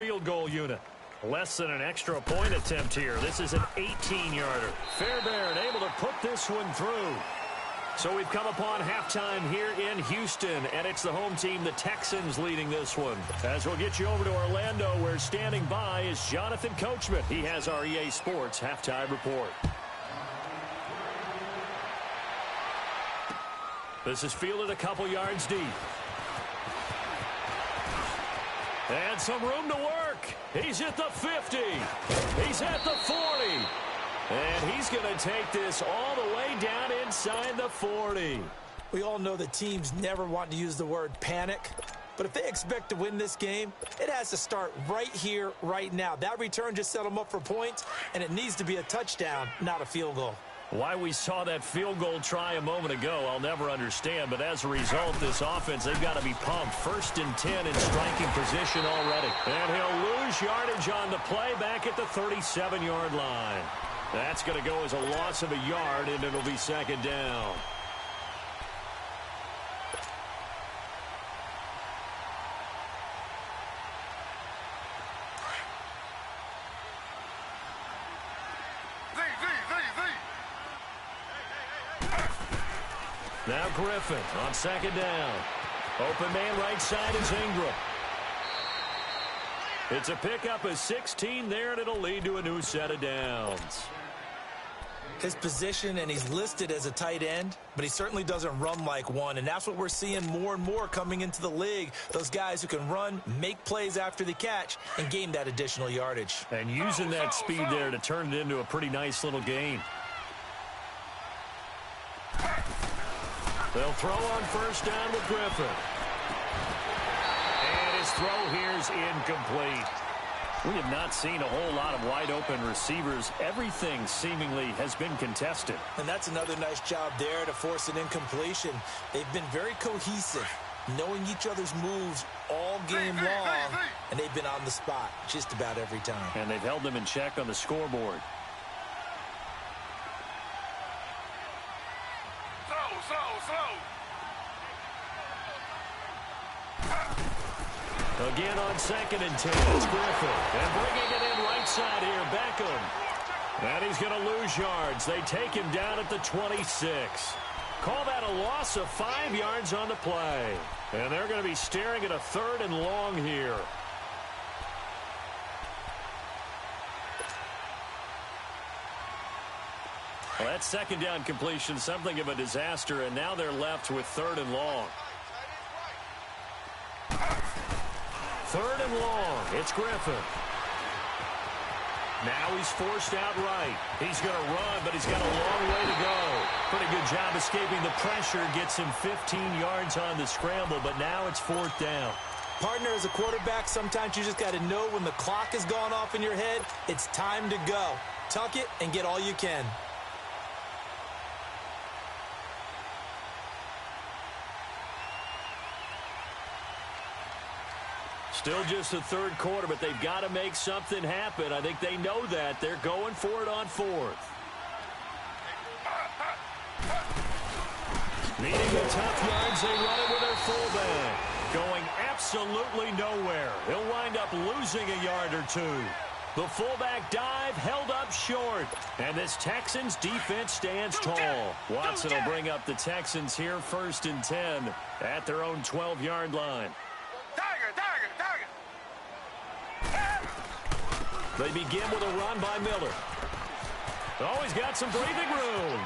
Field goal unit. Less than an extra point attempt here. This is an 18-yarder. Fairbairn able to put this one through. So we've come upon halftime here in Houston, and it's the home team, the Texans, leading this one. As we'll get you over to Orlando, where standing by is Jonathan Coachman. He has our EA Sports halftime report. This is fielded a couple yards deep. And some room to work. He's at the 50. He's at the 40. And he's going to take this all the way down inside the 40. We all know that teams never want to use the word panic. But if they expect to win this game, it has to start right here, right now. That return just set them up for points, and it needs to be a touchdown, not a field goal. Why we saw that field goal try a moment ago, I'll never understand. But as a result, this offense, they've got to be pumped. 1st and 10 in striking position already. And he'll lose yardage on the play back at the 37-yard line. That's going to go as a loss of a yard, and it'll be 2nd down. Now Griffin on 2nd down. Open man right side is Ingram. It's a pickup of 16 there, and it'll lead to a new set of downs. His position, and he's listed as a tight end, but he certainly doesn't run like one, and that's what we're seeing more and more coming into the league. Those guys who can run, make plays after the catch, and gain that additional yardage. And using that speed there to turn it into a pretty nice little gain. They'll throw on 1st down with Griffin. And his throw here's incomplete. We have not seen a whole lot of wide-open receivers. Everything seemingly has been contested. And that's another nice job there to force an incompletion. They've been very cohesive, knowing each other's moves all game long, and they've been on the spot just about every time. And they've held them in check on the scoreboard. Again on 2nd and 10, it's Griffin. And bringing it in right side here, Beckham. And he's going to lose yards. They take him down at the 26. Call that a loss of 5 yards on the play. And they're going to be staring at a 3rd and long here. Well, that 2nd down completion, something of a disaster, and now they're left with 3rd and long. 3rd and long. It's Griffin. Now he's forced out right. He's going to run, but he's got a long way to go. Pretty good job escaping the pressure. Gets him 15 yards on the scramble, but now it's 4th down. Partner, as a quarterback, sometimes you just got to know when the clock has gone off in your head, it's time to go. Tuck it and get all you can. Still just the 3rd quarter, but they've got to make something happen. I think they know that. They're going for it on 4th. Needing the tough yards, they run it with their fullback. Going absolutely nowhere. He'll wind up losing a yard or 2. The fullback dive held up short. And this Texans defense stands tall. Watson will bring up the Texans here 1st and 10 at their own 12-yard line. They begin with a run by Miller. Oh, he's got some breathing room.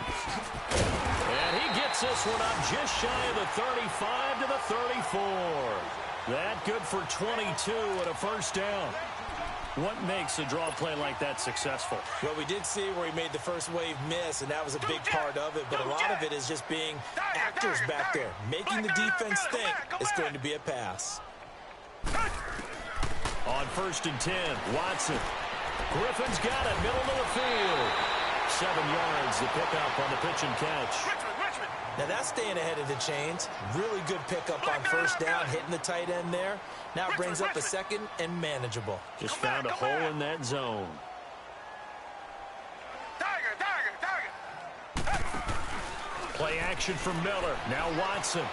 And he gets this one up just shy of the 35 to the 34. That good for 22 and a 1st down. What makes a draw play like that successful? Well, we did see where he made the first wave miss, and that was a big part of it. But a lot of it is just being actors back there, making the defense think it's going to be a pass. On 1st and 10, Watson. Griffin's got it, middle of the field. 7 yards, the pickup on the pitch and catch. Now that's staying ahead of the chains. Really good pickup on 1st down, hitting the tight end there. Now it brings up a 2nd and manageable. Just found a hole in that zone. Play action for Miller. Now Watson.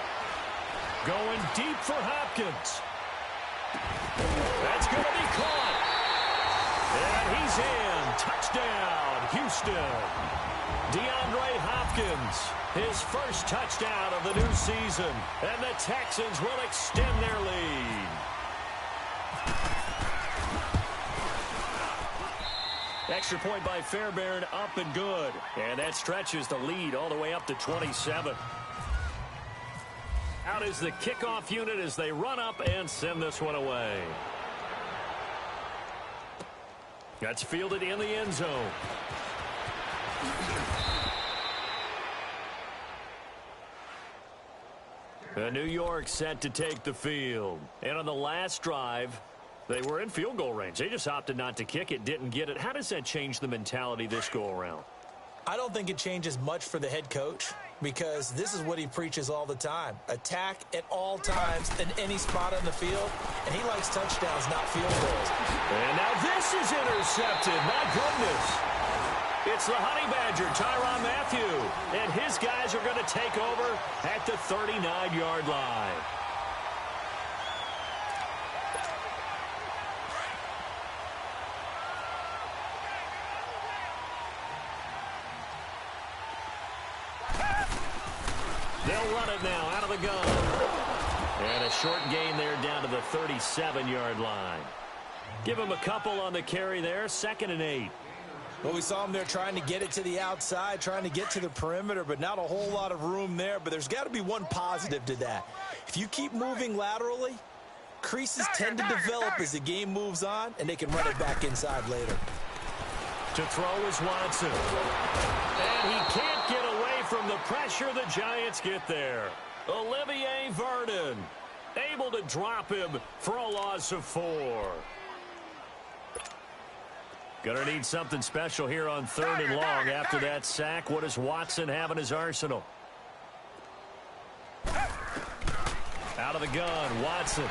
Going deep for Hopkins. That's going to be caught. And he's in. Touchdown, Houston. DeAndre Hopkins, his first touchdown of the new season. And the Texans will extend their lead. Extra point by Fairbairn, up and good. And that stretches the lead all the way up to 27. Out is the kickoff unit as they run up and send this one away. That's fielded in the end zone. New York set to take the field. And on the last drive, they were in field goal range. They just opted not to kick it, didn't get it. How does that change the mentality this go-around? I don't think it changes much for the head coach because this is what he preaches all the time. Attack at all times in any spot on the field, and he likes touchdowns, not field goals. And now this is intercepted. My goodness. It's the Honey Badger, Tyrann Mathieu, and his guys are going to take over at the 39-yard line. They'll run it now out of the gun. And a short gain there down to the 37-yard line. Give him a couple on the carry there, 2nd and 8. Well, we saw him there trying to get it to the outside, trying to get to the perimeter, but not a whole lot of room there. But there's got to be one positive to that. If you keep moving laterally, creases tend to develop as the game moves on, and they can run it back inside later. To throw is Watson. And he can't get away from the pressure the Giants get there. Olivier Vernon able to drop him for a loss of 4. Gonna need something special here on 3rd and long after that sack. What does Watson have in his arsenal? Out of the gun, Watson.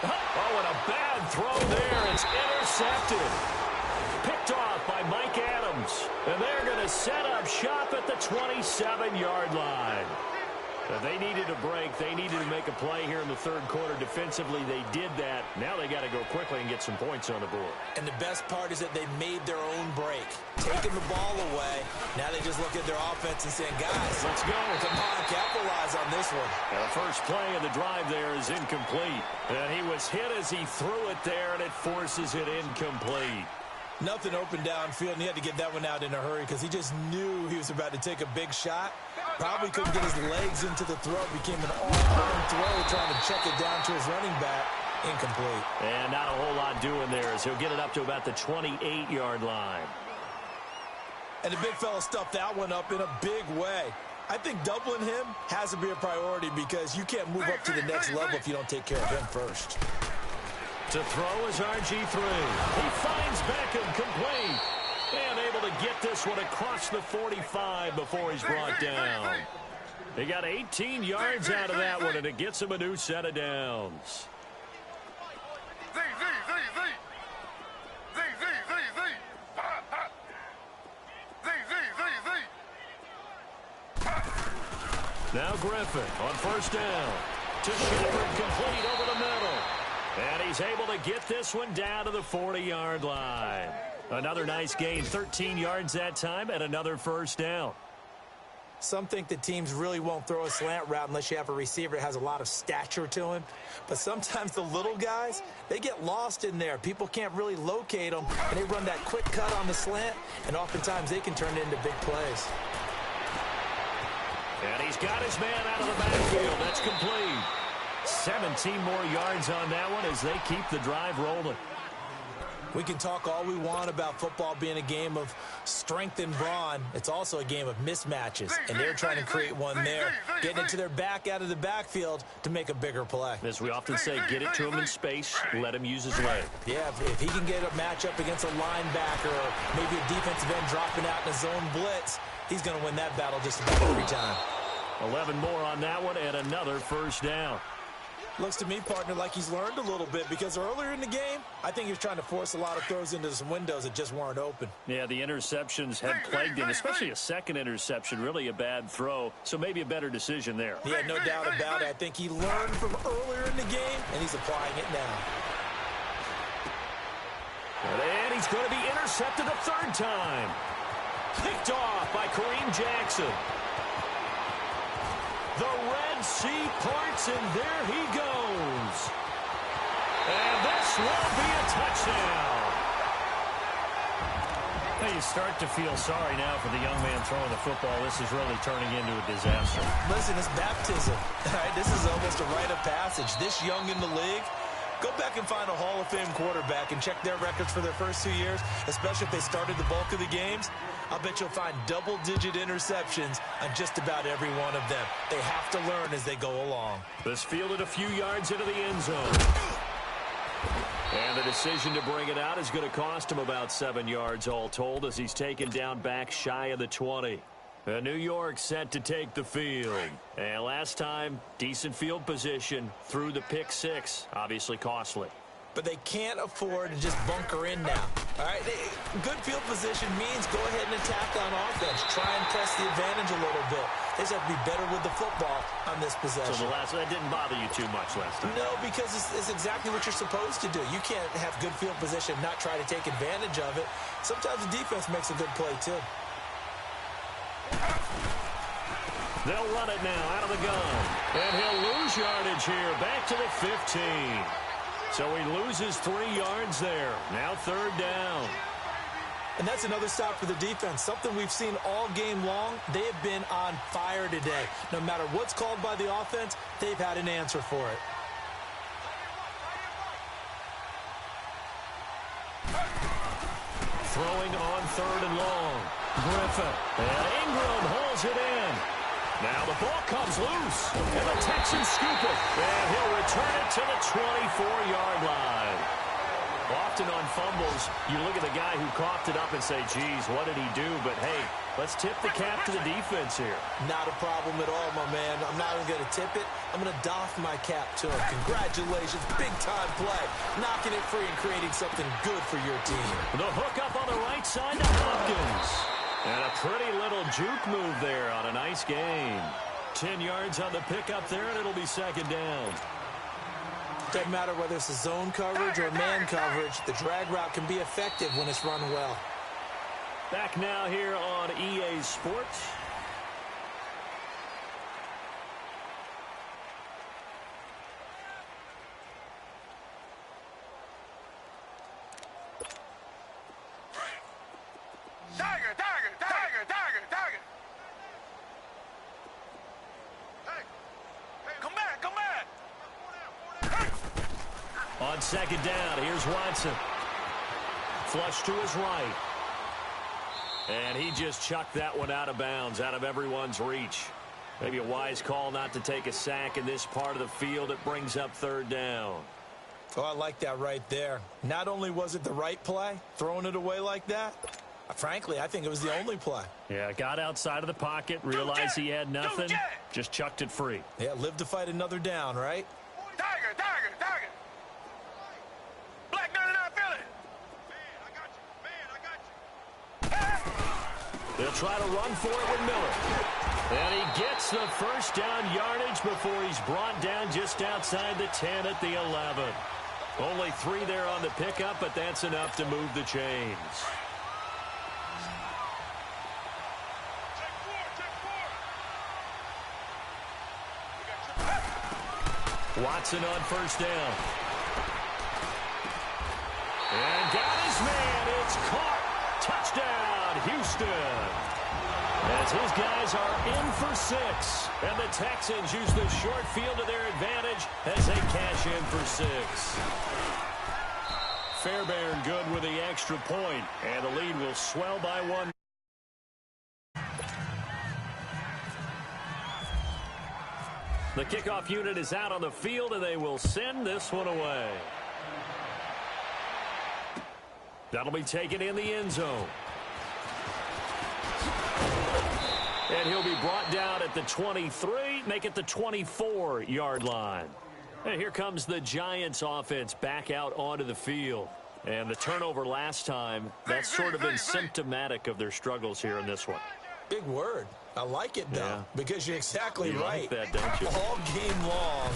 Oh, and a bad throw there. It's intercepted. Picked off by Mike Adams. And they're going to set up shop at the 27-yard line. If they needed a break, they needed to make a play here in the 3rd quarter. Defensively, they did that. Now they got to go quickly and get some points on the board. And the best part is that they made their own break. Taking the ball away. Now they just look at their offense and saying, guys, let's go. Come on, capitalize on this one. And the first play of the drive there is incomplete. And he was hit as he threw it there, and it forces it incomplete. Nothing open downfield, and he had to get that one out in a hurry because he just knew he was about to take a big shot. Probably couldn't get his legs into the throw. Became an all-arm throw trying to check it down to his running back. Incomplete. And not a whole lot doing there as he'll get it up to about the 28-yard line. And the big fella stuffed that one up in a big way. I think doubling him has to be a priority because you can't move up to the next level if you don't take care of him first. To throw is RG3. He finds Beckham complete. And able to get this one across the 45 before he's brought down. He got 18 yards out of that one, and it gets him a new set of downs. Now Griffin on 1st down. To Shepard, complete over the middle. And he's able to get this one down to the 40-yard line. Another nice gain, 13 yards that time, and another 1st down. Some think that teams really won't throw a slant route unless you have a receiver that has a lot of stature to him. But sometimes the little guys, they get lost in there. People can't really locate them, and they run that quick cut on the slant, and oftentimes they can turn it into big plays. And he's got his man out of the backfield. That's complete. 17 more yards on that one as they keep the drive rolling. We can talk all we want about football being a game of strength and brawn. It's also a game of mismatches, and they're trying to create one there, getting it to their back out of the backfield to make a bigger play. As we often say, get it to him in space, let him use his leg. Yeah, if he can get a matchup against a linebacker or maybe a defensive end dropping out in a zone blitz, he's going to win that battle just about every time. 11 more on that one and another 1st down. Looks to me, partner, like he's learned a little bit because earlier in the game, I think he was trying to force a lot of throws into some windows that just weren't open. Yeah, the interceptions had plagued him, especially a second interception, really a bad throw, so maybe a better decision there. Yeah, no doubt about it. I think he learned from earlier in the game, and he's applying it now. And he's going to be intercepted a third time. Picked off by Kareem Jackson. The Red Sea parts, and there he goes. And this will be a touchdown. Hey, you start to feel sorry now for the young man throwing the football. This is really turning into a disaster. Listen, it's baptism. All right, this is almost a rite of passage. This young in the league, go back and find a Hall of Fame quarterback and check their records for their first 2 years, especially if they started the bulk of the games. I'll bet you'll find double-digit interceptions on just about every one of them. They have to learn as they go along. This fielded a few yards into the end zone. And the decision to bring it out is going to cost him about 7 yards all told as he's taken down back shy of the 20. New York set to take the field. And last time, decent field position through the pick six. Obviously costly. But they can't afford to just bunker in now. All right, good field position means go ahead and attack on offense. Try and press the advantage a little bit. They just have to be better with the football on this possession. So that didn't bother you too much last time? No, because it's exactly what you're supposed to do. You can't have good field position and not try to take advantage of it. Sometimes the defense makes a good play, too. They'll run it now out of the gun. And he'll lose yardage here. Back to the 15. So he loses 3 yards there. Now third down. And that's another stop for the defense. Something we've seen all game long. They have been on fire today. No matter what's called by the offense, they've had an answer for it. Throwing on third and long. Griffin. And Ingram holds it in. Now the ball comes loose. And the Texans scoop it. And he'll return it to the 24-yard line. Often on fumbles, you look at the guy who coughed it up and say, geez, what did he do? But, hey, let's tip the cap to the defense here. Not a problem at all, my man. I'm not even going to tip it. I'm going to doff my cap to him. Congratulations. Big-time play. Knocking it free and creating something good for your team. The hook up on the right side to Hopkins. And a pretty little juke move there on a nice game. 10 yards on the pickup there, and it'll be second down. Doesn't matter whether it's a zone coverage or man coverage, the drag route can be effective when it's run well. Back now here on EA Sports. On second down, here's Watson. Flush to his right. And he just chucked that one out of bounds, out of everyone's reach. Maybe a wise call not to take a sack in this part of the field. It brings up third down. Oh, I like that right there. Not only was it the right play, throwing it away like that, frankly, I think it was the only play. Yeah, got outside of the pocket, realized he had nothing, just chucked it free. Yeah, live to fight another down, right? Tiger. Black 99 Philly. Man, I got you. They'll try to run for it with Miller. And he gets the first down yardage before he's brought down just outside the 10 at the 11. Only 3 there on the pickup, but that's enough to move the chains. Watson on first down. And got his man. It's caught. Touchdown, Houston. As his guys are in for 6. And the Texans use the short field to their advantage as they cash in for 6. Fairbairn good with the extra point. And the lead will swell by 1. The kickoff unit is out on the field, and they will send this one away. That'll be taken in the end zone. And he'll be brought down at the 23, make it the 24-yard line. And here comes the Giants offense back out onto the field. And the turnover last time, that's sort of been symptomatic of their struggles here in this one. Big word. I like it, though, because you're exactly right. Like that, don't you? All game long,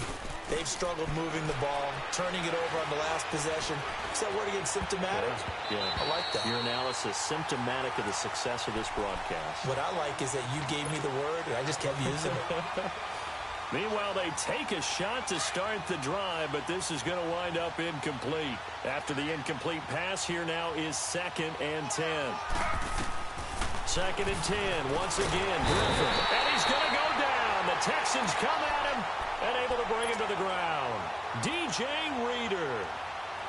they've struggled moving the ball, turning it over on the last possession. Is that word again, symptomatic? Yeah. I like that. Your analysis, symptomatic of the success of this broadcast. What I like is that you gave me the word, and I just kept using it. Meanwhile, they take a shot to start the drive, but this is going to wind up incomplete. After the incomplete pass, here now is 2nd and 10. 2nd and 10, once again, Griffin. And he's going to go down. The Texans come at him and able to bring him to the ground. DJ Reader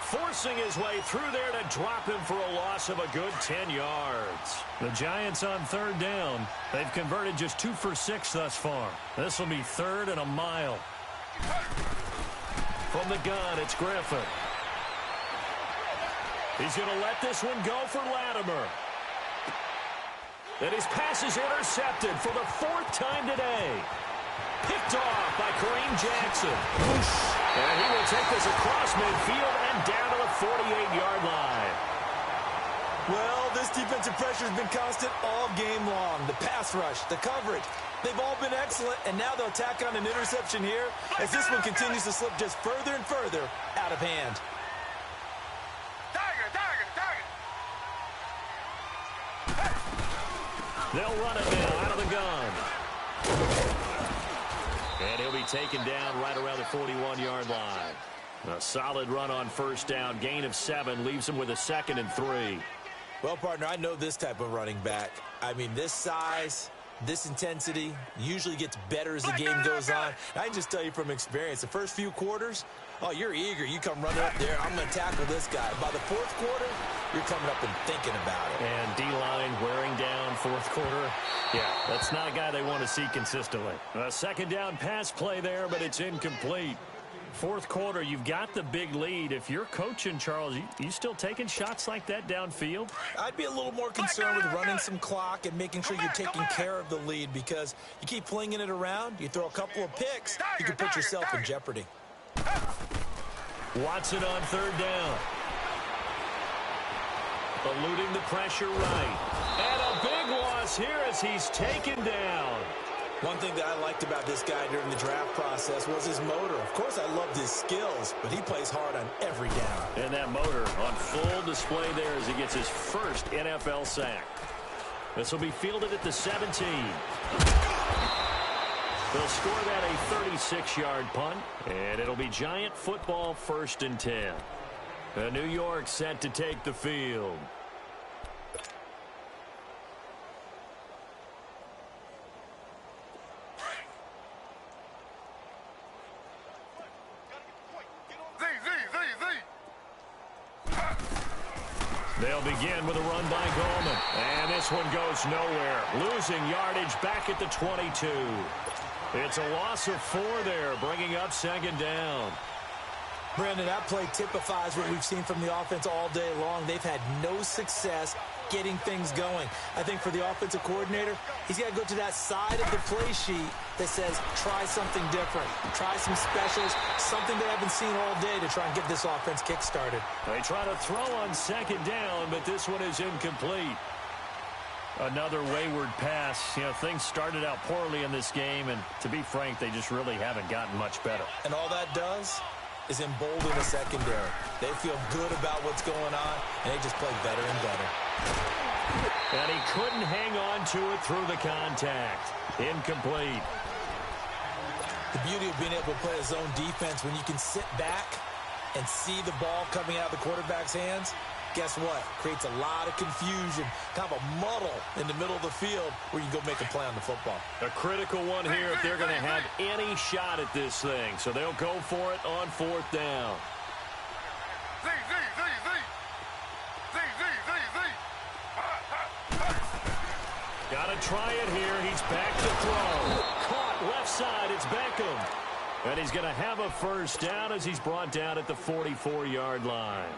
forcing his way through there to drop him for a loss of a good 10 yards. The Giants on 3rd down. They've converted just 2 for 6 thus far. This will be 3rd and a mile. From the gun, it's Griffin. He's going to let this one go for Latimer. And his pass is intercepted for the 4th time today. Picked off by Kareem Jackson. And he will take this across midfield and down to the 48-yard line. Well, this defensive pressure has been constant all game long. The pass rush, the coverage, they've all been excellent, and now they'll tack on an interception here as this one continues to slip just further and further out of hand. They'll run it now out of the gun. And he'll be taken down right around the 41-yard line. A solid run on 1st down. Gain of 7 leaves him with a 2nd and 3. Well, partner, I know this type of running back. I mean, this size, this intensity usually gets better as the game goes on. I can just tell you from experience, the first few quarters, oh, you're eager. You come running up there. I'm going to tackle this guy. By the 4th quarter, you're coming up and thinking about it. And D-line wearing down 4th quarter. Yeah, that's not a guy they want to see consistently. A 2nd down pass play there, but it's incomplete. 4th quarter, you've got the big lead. If you're coaching, Charles, you still taking shots like that downfield? I'd be a little more concerned with running some clock and making sure you're taking care of the lead, because you keep flinging it around, you throw a couple of picks, you can put yourself in jeopardy. Watson on 3rd down. Eluding the pressure right. And a big loss here as he's taken down. One thing that I liked about this guy during the draft process was his motor. Of course, I loved his skills, but he plays hard on every down. And that motor on full display there as he gets his first NFL sack. This will be fielded at the 17. They'll score that a 36-yard punt, and it'll be Giant football 1st and 10. New York set to take the field. They'll begin with a run by Goldman. And this one goes nowhere. Losing yardage back at the 22. It's a loss of 4 there, bringing up 2nd down. Brandon, that play typifies what we've seen from the offense all day long. They've had no success getting things going. I think for the offensive coordinator, he's got to go to that side of the play sheet that says, try something different. Try some specials, something they haven't seen all day to try and get this offense kick-started. They try to throw on 2nd down, but this one is incomplete. Another wayward pass. You know, things started out poorly in this game, and to be frank, they just really haven't gotten much better. And all that does is embolden the secondary. They feel good about what's going on, and they just play better and better. And he couldn't hang on to it through the contact. Incomplete. The beauty of being able to play a zone defense when you can sit back and see the ball coming out of the quarterback's hands, guess what? Creates a lot of confusion, kind of a muddle in the middle of the field where you can go make a play on the football. A critical one here if they're going to have any shot at this thing. So they'll go for it on 4th down. Got to try it here. He's back to throw. Caught left side. It's Beckham. And he's going to have a 1st down as he's brought down at the 44-yard line.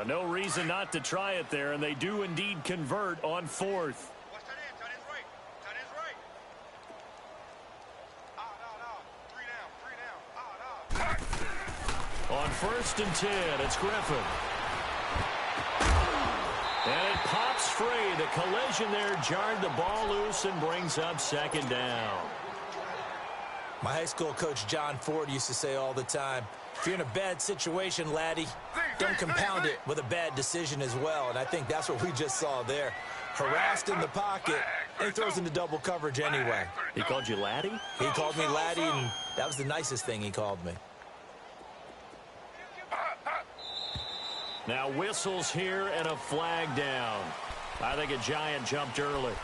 No reason not to try it there, and they do indeed convert on 4th. 1st and 10. It's Griffin. And it pops free. The collision there jarred the ball loose and brings up 2nd down. My high school coach, John Ford, used to say all the time, if you're in a bad situation, laddie, don't compound it with a bad decision as well. And I think that's what we just saw there. Harassed in the pocket, and he throws into double coverage anyway. He called you laddie? He called me laddie, and that was the nicest thing he called me. Now whistles here and a flag down. I think a Giant jumped early.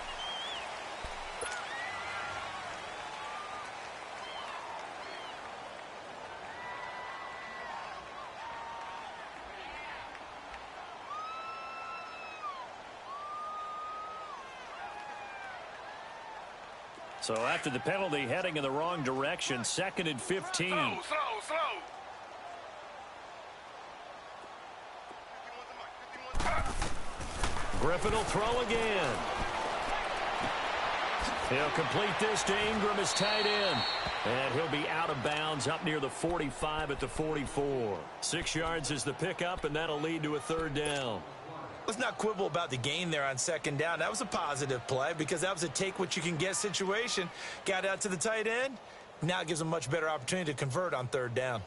So after the penalty, heading in the wrong direction, 2nd and 15. Slow. Griffin will throw again. He'll complete this to Ingram as tight end. And he'll be out of bounds up near the 45 at the 44. 6 yards is the pickup, and that'll lead to a 3rd down. Let's not quibble about the gain there on 2nd down. That was a positive play because that was a take-what-you-can-get situation. Got out to the tight end. Now it gives him a much better opportunity to convert on 3rd down.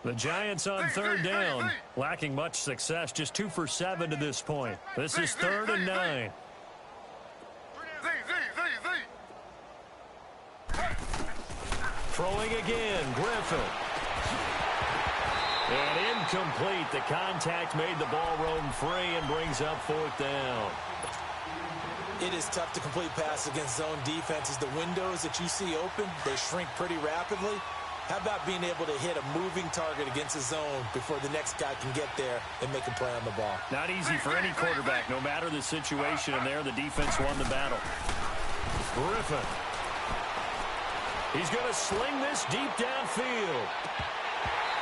The Giants on 3rd down, lacking much success, just 2 for 7 to this point. This is 3rd and 9. Throwing again, Griffin. And incomplete. The contact made the ball roam free and brings up 4th down. It is tough to complete pass against zone defenses. The windows that you see open, they shrink pretty rapidly. How about being able to hit a moving target against a zone before the next guy can get there and make a play on the ball? Not easy for any quarterback, no matter the situation, and there the defense won the battle. Griffin. He's going to sling this deep downfield.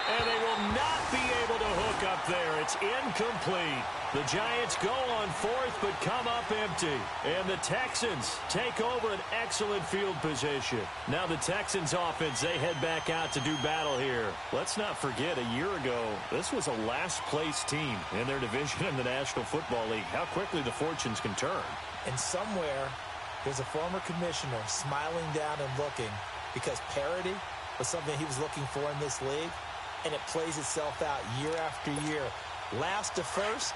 And they will not be able to hook up there. It's incomplete. The Giants go on 4th but come up empty. And the Texans take over an excellent field position. Now the Texans offense, they head back out to do battle here. Let's not forget, a year ago, this was a last-place team in their division in the National Football League. How quickly the fortunes can turn. And somewhere, there's a former commissioner smiling down and looking because parity was something he was looking for in this league. And it plays itself out year after year. Last to first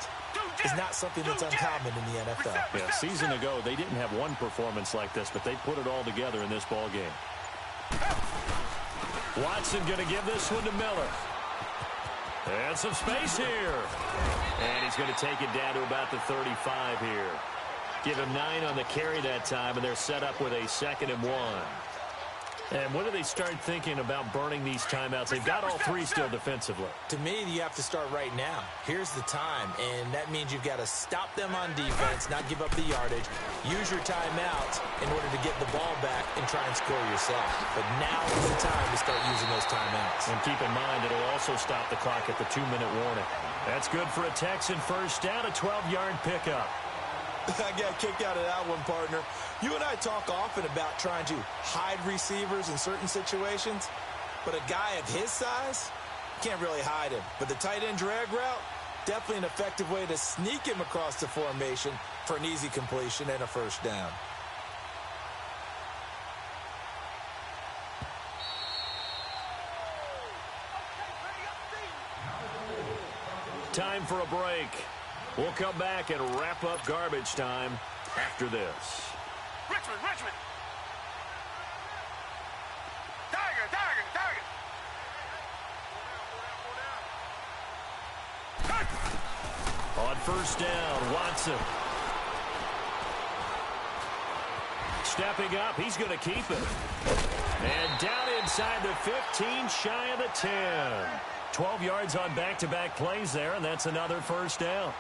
is not something that's uncommon in the NFL. Yeah, a season ago, they didn't have one performance like this, but they put it all together in this ball game. Watson going to give this one to Miller. And some space here. And he's going to take it down to about the 35 here. Give him 9 on the carry that time, and they're set up with a 2nd and 1. And when do they start thinking about burning these timeouts? They've got all 3 still defensively. To me, you have to start right now. Here's the time, and that means you've got to stop them on defense, not give up the yardage, use your timeouts in order to get the ball back and try and score yourself. But now is the time to start using those timeouts. And keep in mind, it'll also stop the clock at the 2-minute warning. That's good for a Texan first down, a 12-yard pickup. I got kicked out of that one, partner. You and I talk often about trying to hide receivers in certain situations, but a guy of his size, can't really hide him. But the tight end drag route, definitely an effective way to sneak him across the formation for an easy completion and a first down. Time for a break. We'll come back and wrap up garbage time after this. Richmond. Tiger. On first down, Watson. Stepping up, he's going to keep it. And down inside the 15, shy of the 10. 12 yards on back-to-back plays there, and that's another first down.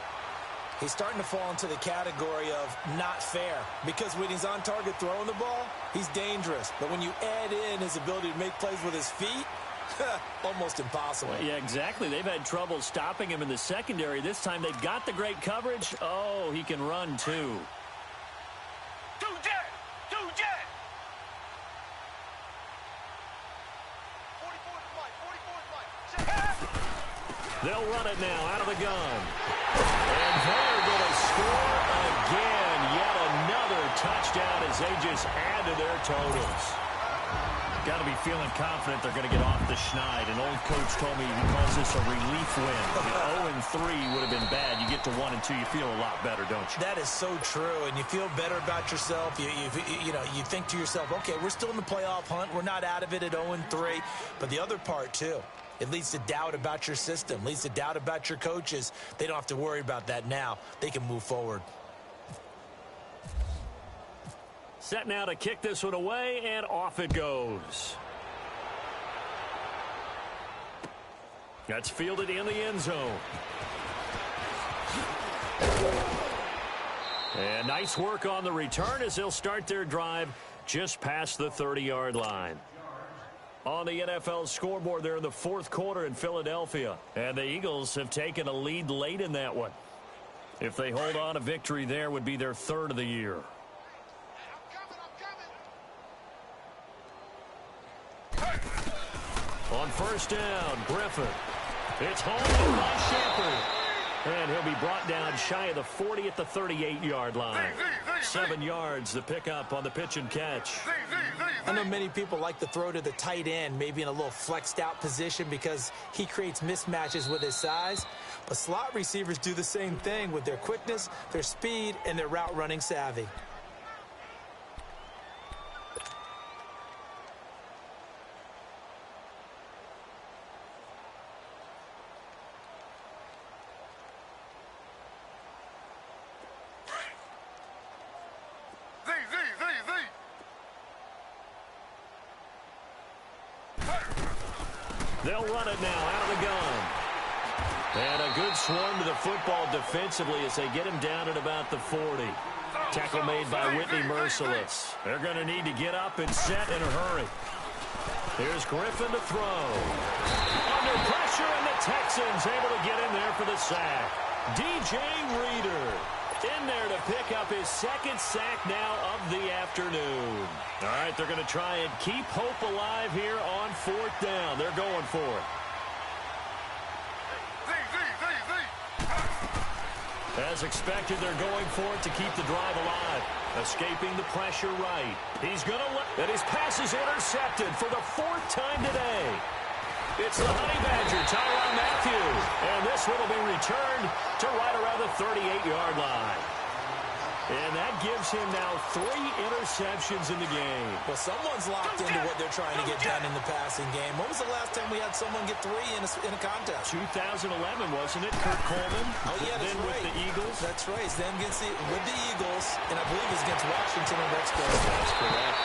He's starting to fall into the category of not fair because when he's on target throwing the ball, he's dangerous. But when you add in his ability to make plays with his feet, almost impossible. Yeah, exactly. They've had trouble stopping him in the secondary. This time they've got the great coverage. Oh, he can run too. Two jet. They'll run it now out of the gun. And they're going to score again. Yet another touchdown as they just add to their totals. Got to be feeling confident they're going to get off the schneid. An old coach told me he calls this a relief win. 0-3 would have been bad. You get to 1-2, you feel a lot better, don't you? That is so true, and you feel better about yourself. You think to yourself, okay, we're still in the playoff hunt. We're not out of it at 0-3. But the other part, too, it leads to doubt about your system, leads to doubt about your coaches. They don't have to worry about that now. They can move forward. Set now to kick this one away, and off it goes. That's fielded in the end zone. And nice work on the return as they'll start their drive just past the 30-yard line. On the NFL scoreboard, they're in the fourth quarter in Philadelphia. And the Eagles have taken a lead late in that one. If they hold on, a victory there would be their third of the year. On first down, Griffin. It's home by Shepard. And he'll be brought down shy of the 40 at the 38-yard line. 7 yards the pickup on the pitch and catch. I know many people like to throw to the tight end, maybe in a little flexed out position because he creates mismatches with his size. But slot receivers do the same thing with their quickness, their speed, and their route running savvy. They'll run it now out of the gun. And a good swarm to the football defensively as they get him down at about the 40. Tackle made by Whitney Merciless. They're going to need to get up and set in a hurry. Here's Griffin to throw. Under pressure, and the Texans able to get in there for the sack. DJ Reader in there to pick up his second sack now of the afternoon. All right, they're going to try and keep hope alive here on fourth down. They're going for it. As expected, they're going for it to keep the drive alive. Escaping the pressure right. He's going to let... And his pass is intercepted for the fourth time today. It's the Honey Badger, Tyrann Mathieu. And this one will be returned to right around the 38-yard line. And that gives him now 3 interceptions in the game. Well, someone's locked into what they're trying to get done in the passing game. When was the last time we had someone get 3 in a contest? 2011, wasn't it? Kurt Coleman. Oh, yeah, that's then right. With the Eagles. That's right. Then with the Eagles, and I believe it's against Washington and Redskins. That's correct.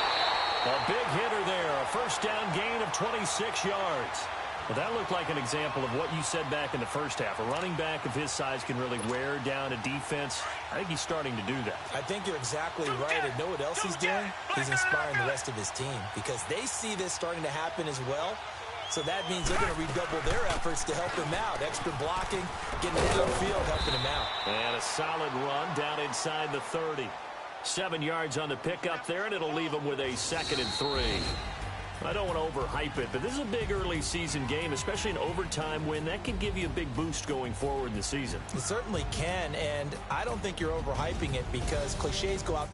A big hitter there. A first down gain of 26 yards. Well, that looked like an example of what you said back in the first half. A running back of his size can really wear down a defense. I think he's starting to do that. I think you're exactly right. And know what else he's doing? He's inspiring the rest of his team because they see this starting to happen as well. So that means they're going to redouble their efforts to help him out. Extra blocking, getting downfield, helping him out. And a solid run down inside the 30. 7 yards on the pickup there, and it'll leave him with a 2nd and 3. I don't want to overhype it, but this is a big early season game, especially an overtime win. That can give you a big boost going forward in the season. It certainly can, and I don't think you're overhyping it because cliches go out.